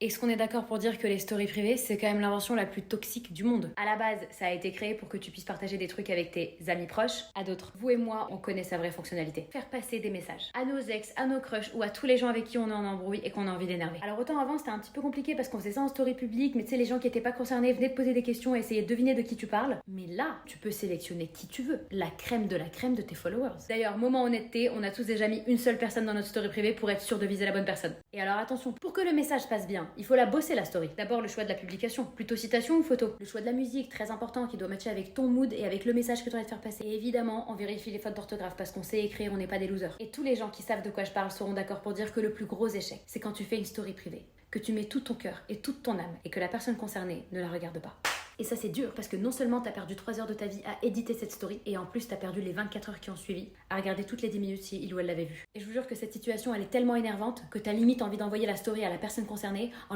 Est-ce qu'on est d'accord pour dire que les stories privées, c'est quand même l'invention la plus toxique du monde? À la base, ça a été créé pour que tu puisses partager des trucs avec tes amis proches. À d'autres, vous et moi, on connaît sa vraie fonctionnalité. Faire passer des messages à nos ex, à nos crushs ou à tous les gens avec qui on est en embrouille et qu'on a envie d'énerver. Alors autant avant, c'était un petit peu compliqué parce qu'on faisait ça en story publique, mais tu sais, les gens qui étaient pas concernés venaient te poser des questions et essayer de deviner de qui tu parles. Mais là, tu peux sélectionner qui tu veux. La crème de tes followers. D'ailleurs, moment honnêteté, on a tous déjà mis une seule personne dans notre story privée pour être sûr de viser la bonne personne. Et alors attention, pour que le message passe bien, il faut la bosser la story. D'abord le choix de la publication, plutôt citation ou photo. Le choix de la musique, très important, qui doit matcher avec ton mood et avec le message que tu as envie de faire passer. Et évidemment, on vérifie les fautes d'orthographe parce qu'on sait écrire, on n'est pas des losers. Et tous les gens qui savent de quoi je parle seront d'accord pour dire que le plus gros échec, c'est quand tu fais une story privée, que tu mets tout ton cœur et toute ton âme et que la personne concernée ne la regarde pas. Et ça c'est dur parce que non seulement t'as perdu 3 heures de ta vie à éditer cette story et en plus t'as perdu les 24 heures qui ont suivi à regarder toutes les 10 minutes si il ou elle l'avait vue. Et je vous jure que cette situation elle est tellement énervante que t'as limite envie d'envoyer la story à la personne concernée en